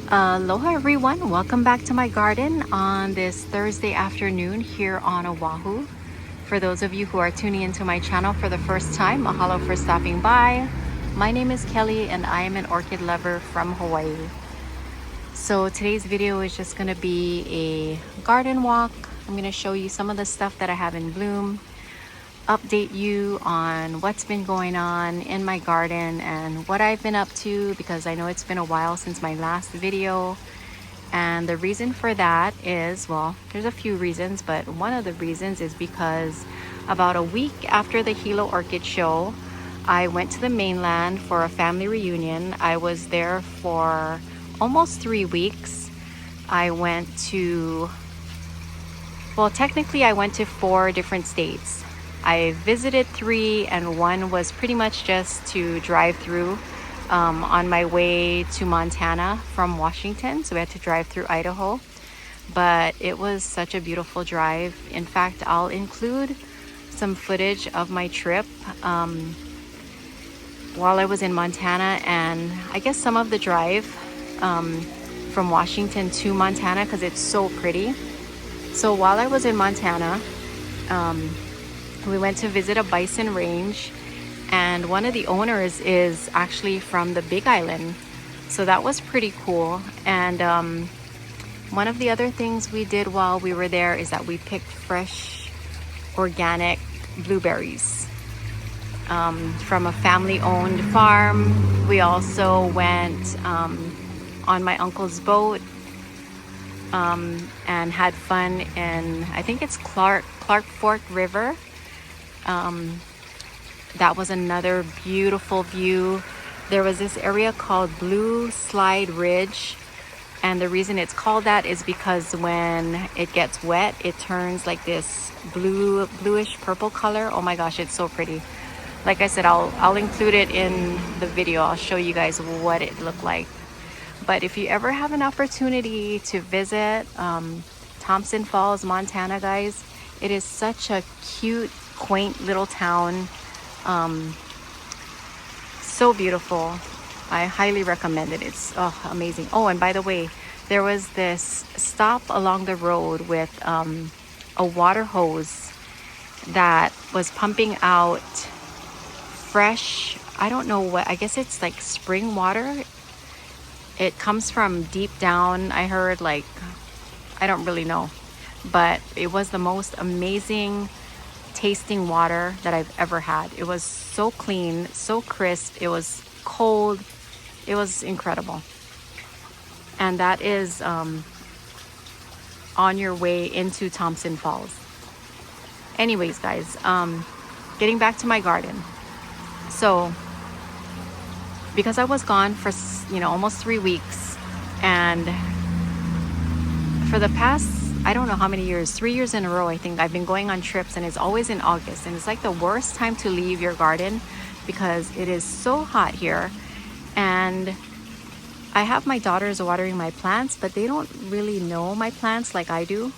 Aloha everyone, welcome back to my garden on this Thursday afternoon here on Oahu. For those of you who are tuning into my channel for the first time, mahalo for stopping by. My name is Kelly and I am an orchid lover from Hawaii. So today's video is just going to be a garden walk. I'm going to show you some of the stuff that I have in bloom, update you on what's been going on in my garden and what I've been up to, because I know it's been a while since my last video. And the reason for that is, well, there's a few reasons, but one of the reasons is because about a week after the Hilo Orchid show, I went to the mainland for a family reunion. I was there for almost 3 weeks. I went to, well, technically I went to 4 different states. I visited 3 and 1 was pretty much just to drive through on my way to Montana from Washington. So we had to drive through Idaho, but it was such a beautiful drive. In fact, I'll include some footage of my trip while I was in Montana, and I guess some of the drive from Washington to Montana because it's so pretty. So while I was in Montana, we went to visit a bison range, and one of the owners is actually from the Big Island. So that was pretty cool. And one of the other things we did while we were there is that we picked fresh organic blueberries from a family-owned farm. We also went on my uncle's boat and had fun in, I think it's Clark Fork River. That was another beautiful view. There was this area called Blue Slide Ridge, and the reason it's called that is because when it gets wet, it turns like this bluish purple color. Oh my gosh, it's so pretty. Like I said, I'll include it in the video. I'll show you guys what it looked like. But if you ever have an opportunity to visit Thompson Falls, Montana, guys, it is such a cute, quaint little town. So beautiful. I highly recommend it. It's amazing. Oh, and by the way, there was this stop along the road with a water hose that was pumping out fresh, I don't know what, I guess it's like spring water. It comes from deep down, I heard, like, I don't really know, but it was the most amazing tasting water that I've ever had. It was so clean, so crisp, it was cold, it was incredible. And that is on your way into Thompson Falls. Anyways, guys, getting back to my garden. So because I was gone for, almost 3 weeks, and for the past, I don't know how many years, 3 years in a row, I think I've been going on trips, and it's always in August, and it's like the worst time to leave your garden because it is so hot here. And I have my daughters watering my plants, but they don't really know my plants like I do,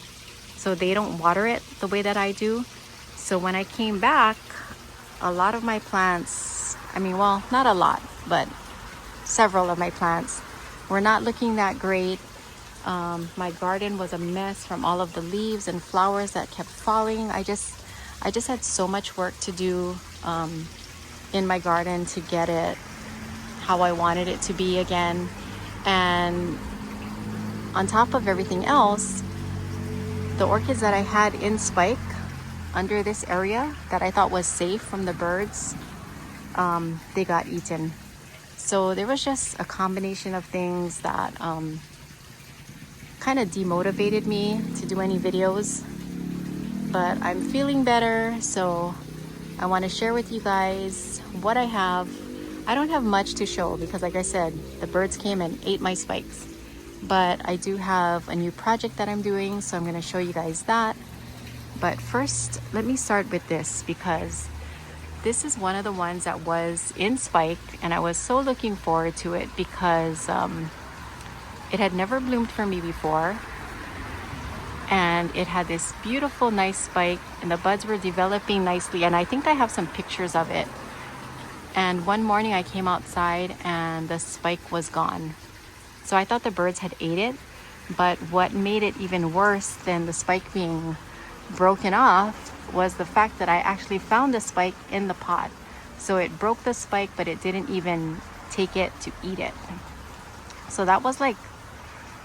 so they don't water it the way that I do. So when I came back, a lot of my plants, well, not a lot, but several of my plants were not looking that great. My garden was a mess from all of the leaves and flowers that kept falling. I just had so much work to do in my garden to get it how I wanted it to be again. And on top of everything else, the orchids that I had in spike under this area that I thought was safe from the birds, they got eaten. So there was just a combination of things that kind of demotivated me to do any videos, but I'm feeling better, so I want to share with you guys what I have. I don't have much to show because, like I said, the birds came and ate my spikes, but I do have a new project that I'm doing, so I'm going to show you guys that. But first, let me start with this, because this is one of the ones that was in spike, and I was so looking forward to it because it had never bloomed for me before, and it had this beautiful, nice spike, and the buds were developing nicely, and I think I have some pictures of it. And one morning I came outside and the spike was gone. So I thought the birds had ate it, but what made it even worse than the spike being broken off was the fact that I actually found the spike in the pot. So it broke the spike, but it didn't even take it to eat it. So that was like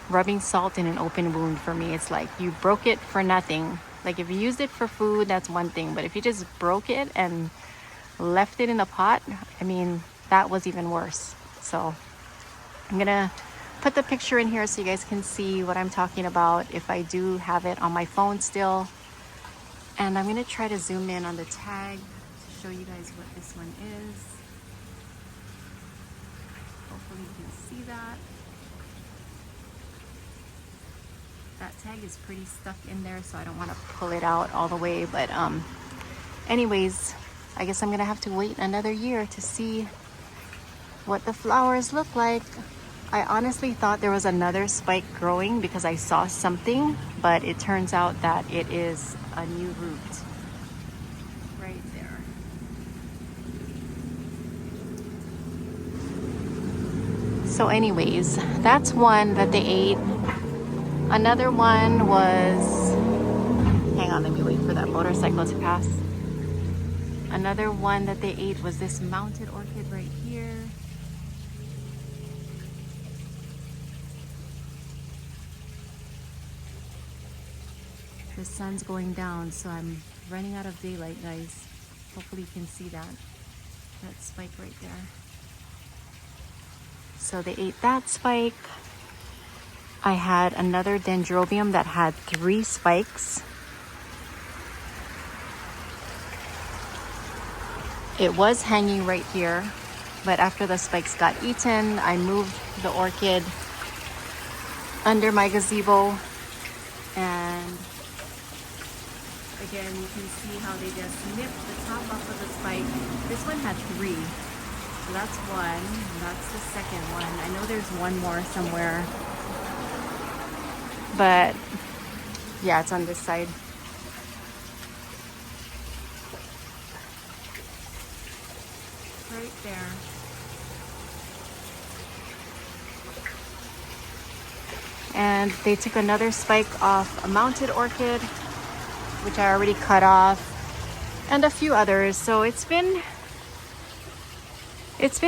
rubbing salt in an open wound for me. It's like you broke it for nothing. Like if you used it for food, that's one thing, but if you just broke it and left it in the pot, I mean, that was even worse. So I'm gonna put the picture in here so you guys can see what I'm talking about if I do have it on my phone still. And I'm gonna try to zoom in on the tag to show you guys what this one is. Hopefully you can see that. That tag is pretty stuck in there, so I don't want to pull it out all the way. But anyways, I guess I'm gonna have to wait another year to see what the flowers look like. I honestly thought there was another spike growing because I saw something, but it turns out that it is a new root right there. So anyways, that's one that they ate. Another one was, hang on, let me wait for that motorcycle to pass. Another one that they ate was this mounted orchid right here. The sun's going down, so I'm running out of daylight, guys. Hopefully you can see that spike right there. So they ate that spike. I had another dendrobium that had 3 spikes. It was hanging right here, but after the spikes got eaten, I moved the orchid under my gazebo, and again, you can see how they just nipped the top off of the spike. This one had 3. So that's one. That's the second one. I know there's one more somewhere. But yeah, it's on this side. Right there. And they took another spike off a mounted orchid, which I already cut off, and a few others. So it's been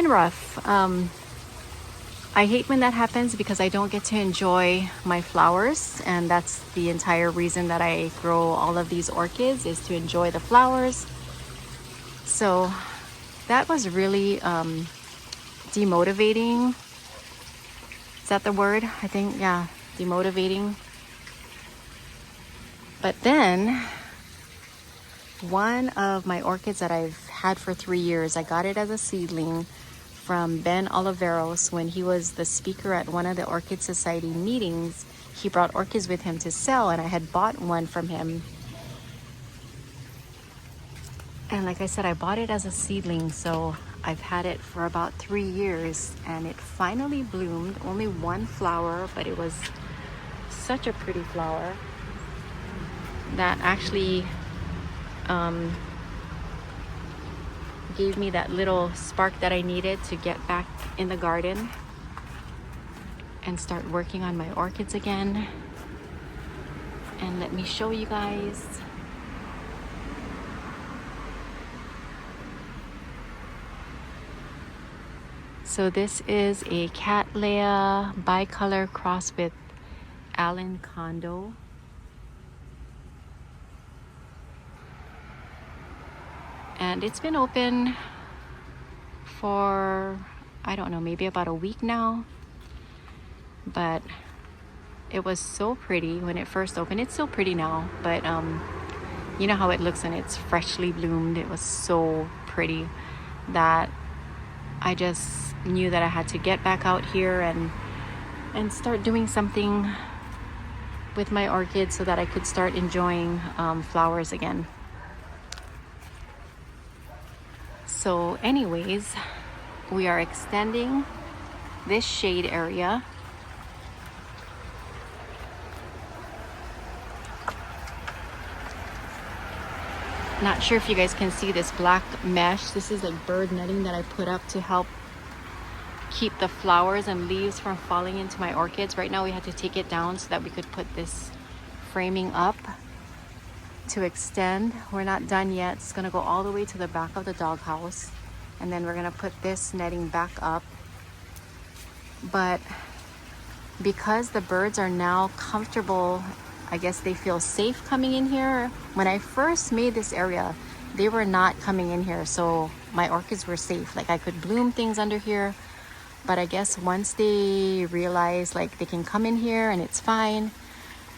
rough. I hate when that happens because I don't get to enjoy my flowers, and that's the entire reason that I grow all of these orchids, is to enjoy the flowers. So that was really demotivating. Is that the word? I think, yeah, demotivating. But then one of my orchids that I've had for 3 years, I got it as a seedling from Ben Oliveros when he was the speaker at one of the Orchid Society meetings. He brought orchids with him to sell, and I had bought one from him. And like I said, I bought it as a seedling, so I've had it for about 3 years, and it finally bloomed. Only one flower, but it was such a pretty flower that actually gave me that little spark that I needed to get back in the garden and start working on my orchids again. And let me show you guys. So this is a Cattleya bicolor cross with Allen Condo. And it's been open for, I don't know, maybe about a week now. But it was so pretty when it first opened. It's still pretty now, but you know how it looks when it's freshly bloomed. It was so pretty that I just knew that I had to get back out here and start doing something with my orchids so that I could start enjoying flowers again. So anyways, we are extending this shade area. Not sure if you guys can see this black mesh. This is like bird netting that I put up to help keep the flowers and leaves from falling into my orchids. Right now we had to take it down so that we could put this framing up to extend. We're not done yet. It's gonna go all the way to the back of the doghouse, and then we're gonna put this netting back up. But because the birds are now comfortable, I guess they feel safe coming in here. When I first made this area, they were not coming in here, so my orchids were safe. Like I could bloom things under here, but I guess once they realize like they can come in here and it's fine,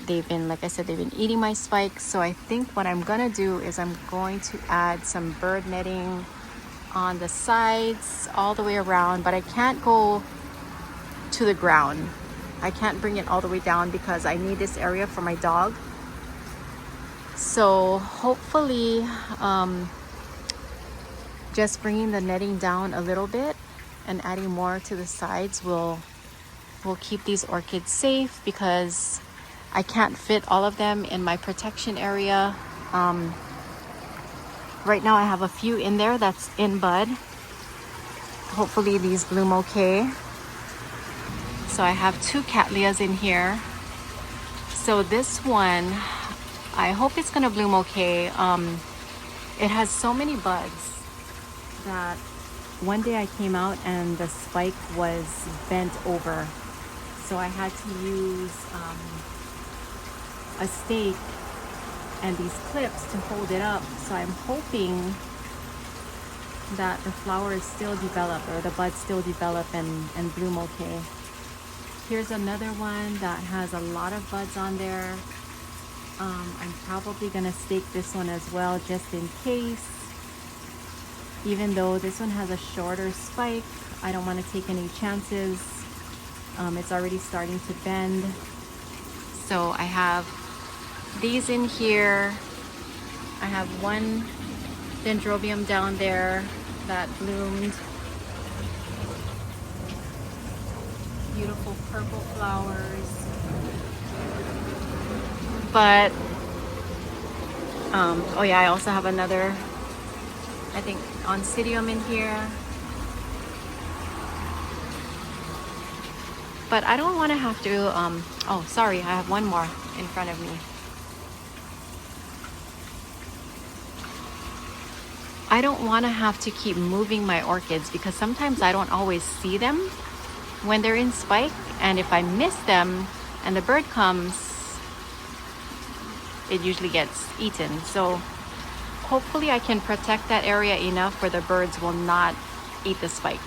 they've been, like I said, they've been eating my spikes. So I think what I'm gonna do is I'm going to add some bird netting on the sides all the way around, but I can't go to the ground. I can't bring it all the way down because I need this area for my dog. So hopefully just bringing the netting down a little bit and adding more to the sides will keep these orchids safe, because I can't fit all of them in my protection area. Right now I have a few in there that's in bud. Hopefully these bloom okay. So I have 2 cattleyas in here. So this one, I hope it's gonna bloom okay. It has so many buds that one day I came out and the spike was bent over. So I had to use a stake and these clips to hold it up. So I'm hoping that the flowers still develop, or the buds still develop and bloom okay. Here's another one that has a lot of buds on there. I'm probably gonna stake this one as well, just in case. Even though this one has a shorter spike, I don't want to take any chances. It's already starting to bend. So I have these in here. I have one dendrobium down there that bloomed. Beautiful purple flowers. But oh yeah, I also have another, I think, oncidium in here. But I don't want to have to oh sorry, I have one more in front of me. I don't want to have to keep moving my orchids, because sometimes I don't always see them when they're in spike, and if I miss them and the bird comes, it usually gets eaten. So hopefully I can protect that area enough where the birds will not eat the spikes.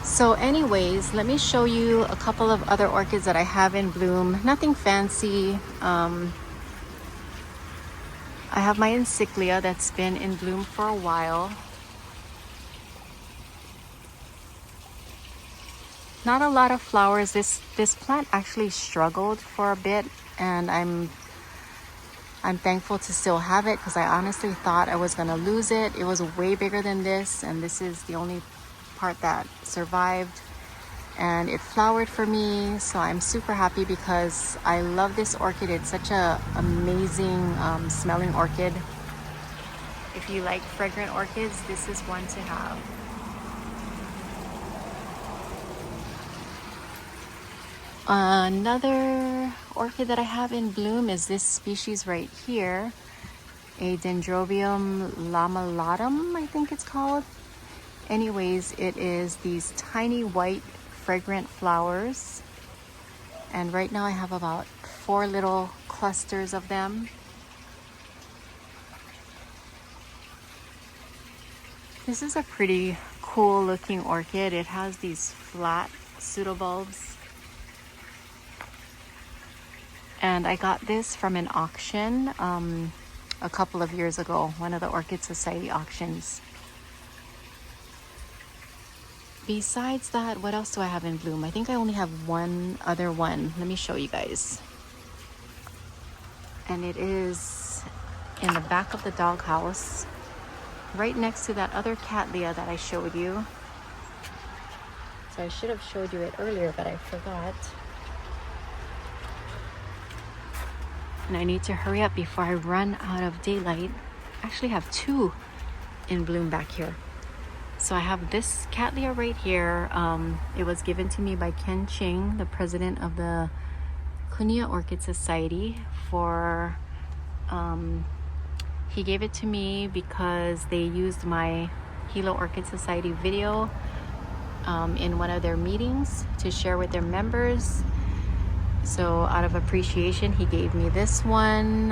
So anyways, let me show you a couple of other orchids that I have in bloom. Nothing fancy. I have my encyclia that's been in bloom for a while. Not a lot of flowers. This plant actually struggled for a bit, and I'm thankful to still have it, because I honestly thought I was gonna lose it. It was way bigger than this, and this is the only part that survived, and it flowered for me. So I'm super happy because I love this orchid. It's such a amazing smelling orchid. If you like fragrant orchids, this is one to have. Another orchid that I have in bloom is this species right here, a Dendrobium lamulatum, I think it's called. Anyways, it is these tiny white fragrant flowers, and right now I have about 4 little clusters of them. This is a pretty cool looking orchid. It has these flat pseudobulbs, and I got this from an auction a couple of years ago, one of the Orchid Society auctions. Besides that, what else do I have in bloom? I think I only have one other one. Let me show you guys. And it is in the back of the doghouse, right next to that other cattleya that I showed you. So I should have showed you it earlier, but I forgot. And I need to hurry up before I run out of daylight. I actually have two in bloom back here. So I have this cattleya right here. It was given to me by Ken Ching, the president of the Kunia Orchid Society. He gave it to me because they used my Hilo Orchid Society video in one of their meetings to share with their members. So out of appreciation, he gave me this one.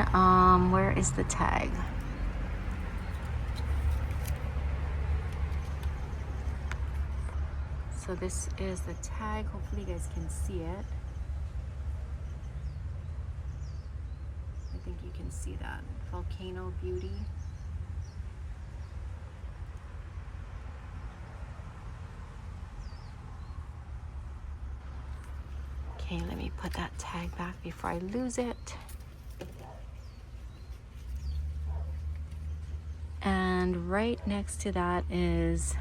Where is the tag? So this is the tag. Hopefully you guys can see it. I think you can see that. Volcano Beauty. Okay, let me put that tag back before I lose it. And right next to that is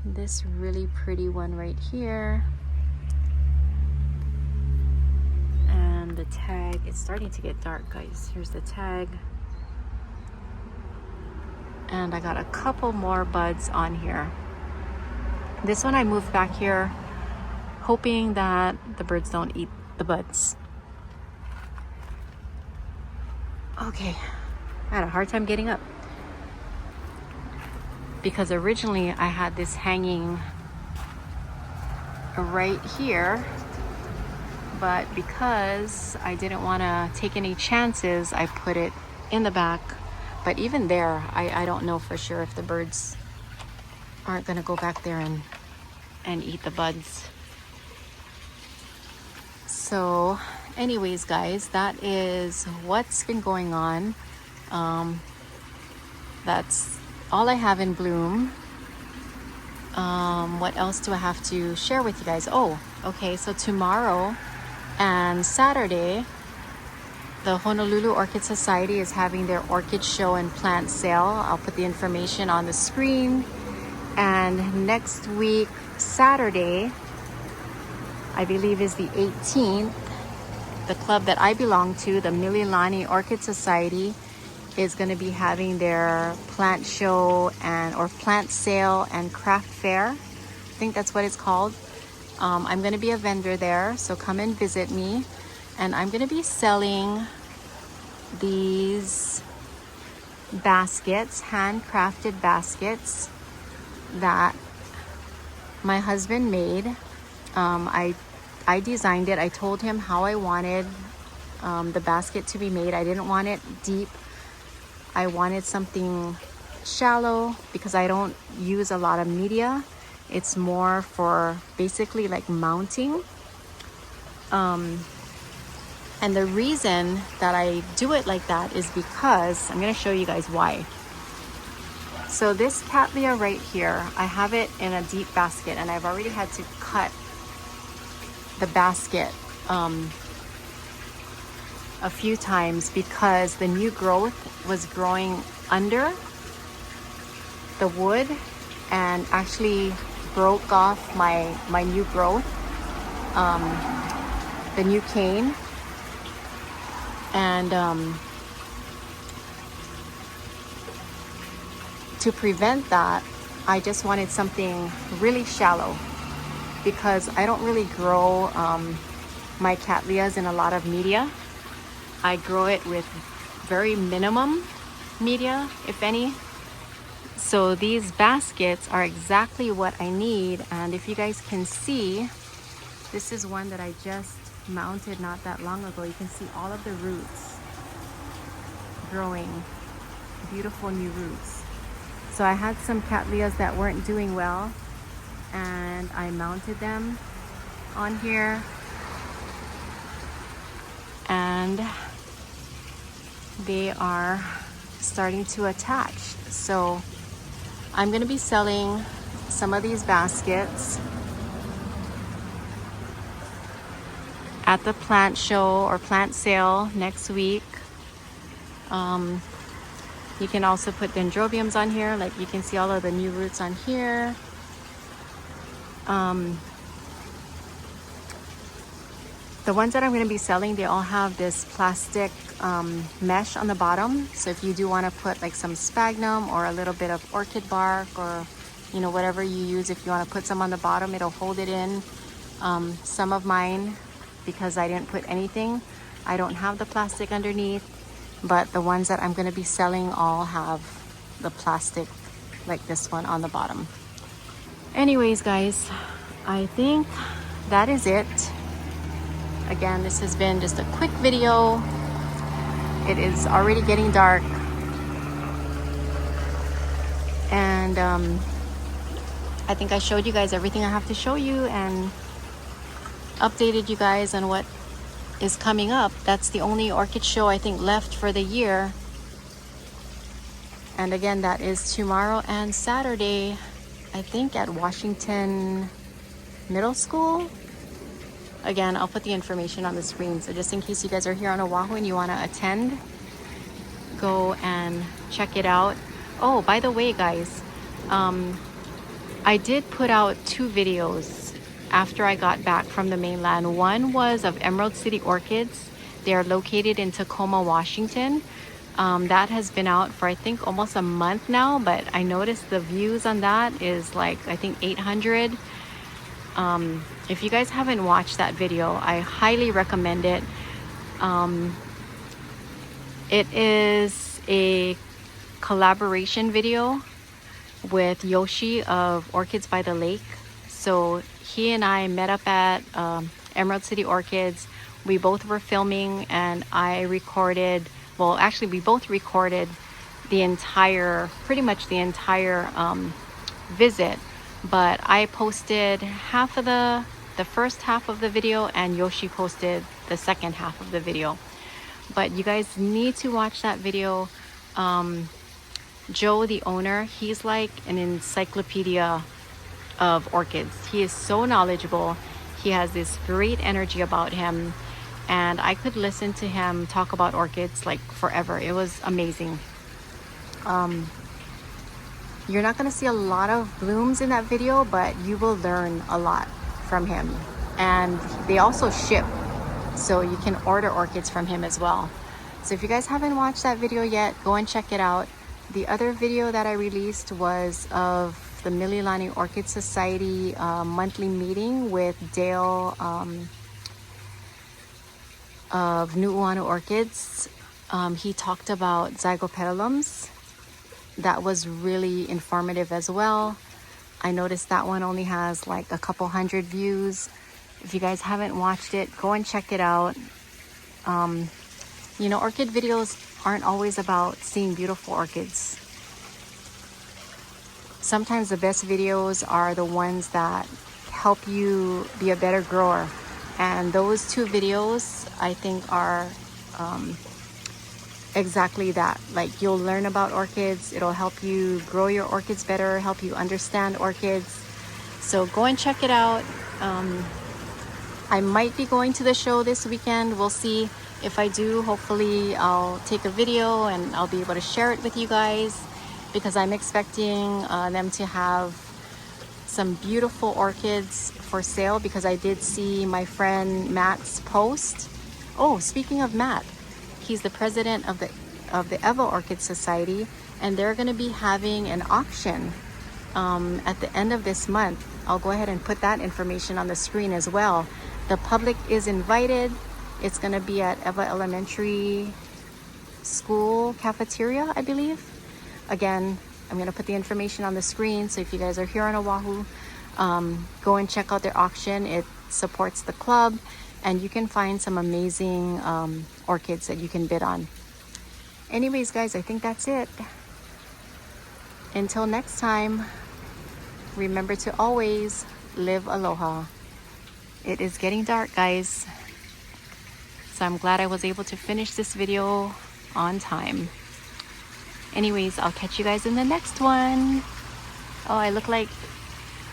this really pretty one right here. And the tag, it's starting to get dark, guys. Here's the tag. And I got a couple more buds on here. This one I moved back here hoping that the birds don't eat the buds. Okay, I had a hard time getting up because originally I had this hanging right here, but because I didn't want to take any chances, I put it in the back. But even there, I don't know for sure if the birds aren't gonna go back there and eat the buds. So anyways, guys, that is what's been going on. That's all I have in bloom. What else do I have to share with you guys? Oh, okay, so tomorrow and Saturday, the Honolulu Orchid Society is having their orchid show and plant sale. I'll put the information on the screen. And next week, Saturday, I believe is the 18th, the club that I belong to, the Mililani Orchid Society, is going to be having their plant show or plant sale and craft fair. I think that's what it's called. I'm going to be a vendor there, so come and visit me. And I'm going to be selling these baskets, handcrafted baskets that my husband made. I designed it. I told him how I wanted the basket to be made. I didn't want it deep. I wanted something shallow because I don't use a lot of media. It's more for basically like mounting. And the reason that I do it like that is because I'm going to show you guys why. So this cattleya right here, I have it in a deep basket, and I've already had to cut the basket a few times because the new growth was growing under the wood and actually broke off my new growth, the new cane. And to prevent that, I just wanted something really shallow because I don't really grow my cattleyas in a lot of media. I grow it with very minimum media, if any. So these baskets are exactly what I need. And if you guys can see, this is one that I just mounted not that long ago. You can see all of the roots growing, beautiful new roots. So I had some cattleyas that weren't doing well, and I mounted them on here, and they are starting to attach. So I'm going to be selling some of these baskets at the plant show or plant sale next week. You can also put dendrobiums on here. Like you can see all of the new roots on here. The ones that I'm going to be selling, they all have this plastic mesh on the bottom. So if you do want to put like some sphagnum or a little bit of orchid bark, or you know, whatever you use, if you want to put some on the bottom, it'll hold it in. Some of mine, because I didn't put anything, I don't have the plastic underneath, but the ones that I'm going to be selling all have the plastic like this one on the bottom. Anyways, guys, I think that is it. Again, this has been just a quick video. It is already getting dark, and I think I showed you guys everything I have to show you and updated you guys on what is coming up. That's the only orchid show I think left for the year. And again, that is tomorrow and Saturday, I think, at Washington Middle School. Again, I'll put the information on the screen. So just in case you guys are here on Oahu and you want to attend, go and check it out. Oh, by the way, guys, I did put out 2 videos after I got back from the mainland. One was of Emerald City Orchids. They are located in Tacoma, Washington. That has been out for I think almost a month now, but I noticed the views on that is like I think 800. If you guys haven't watched that video, I highly recommend it. It is a collaboration video with Yoshi of Orchids by the Lake. So he and I met up at Emerald City Orchids. We both were filming, and I recorded, well, actually we both recorded the entire, pretty much the entire visit, but I posted half of the first half of the video, and Yoshi posted the second half of the video. But you guys need to watch that video. Joe, the owner, he's like an encyclopedia of orchids. He is so knowledgeable. He has this great energy about him, and I could listen to him talk about orchids like forever. It was amazing. You're not going to see a lot of blooms in that video, but you will learn a lot from him. And they also ship, so you can order orchids from him as well. So if you guys haven't watched that video yet, go and check it out. The other video that I released was of the Mililani Orchid Society monthly meeting with Dale of Nu'uanu Orchids. He talked about zygopetalums. That was really informative as well. I noticed that one only has like a couple hundred views. If you guys haven't watched it, go and check it out. You know, orchid videos aren't always about seeing beautiful orchids. Sometimes the best videos are the ones that help you be a better grower. And those 2 videos, I think, are exactly that. Like, you'll learn about orchids. It'll help you grow your orchids better, help you understand orchids. So go and check it out. I might be going to the show this weekend. We'll see. If I do, hopefully I'll take a video and I'll be able to share it with you guys, because I'm expecting them to have some beautiful orchids for sale, because I did see my friend Matt's post. Oh, speaking of Matt, he's the president of the Evo Orchid Society, and they're going to be having an auction at the end of this month. I'll go ahead and put that information on the screen as well. The public is invited. It's going to be at Eva Elementary School cafeteria, I believe. Again, I'm going to put the information on the screen, so if you guys are here on Oahu, go and check out their auction. It supports the club, and you can find some amazing orchids that you can bid on. Anyways, guys, I think that's it. Until next time, remember to always live aloha. It is getting dark, guys, so I'm glad I was able to finish this video on time. Anyways, I'll catch you guys in the next one. Oh, I look like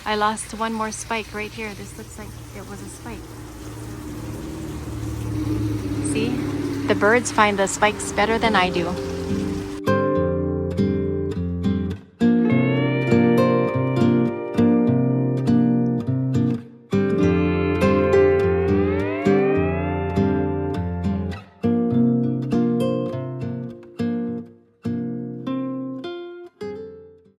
I lost one more spike right here. This looks like it was a spike. See? The birds find the spikes better than I do.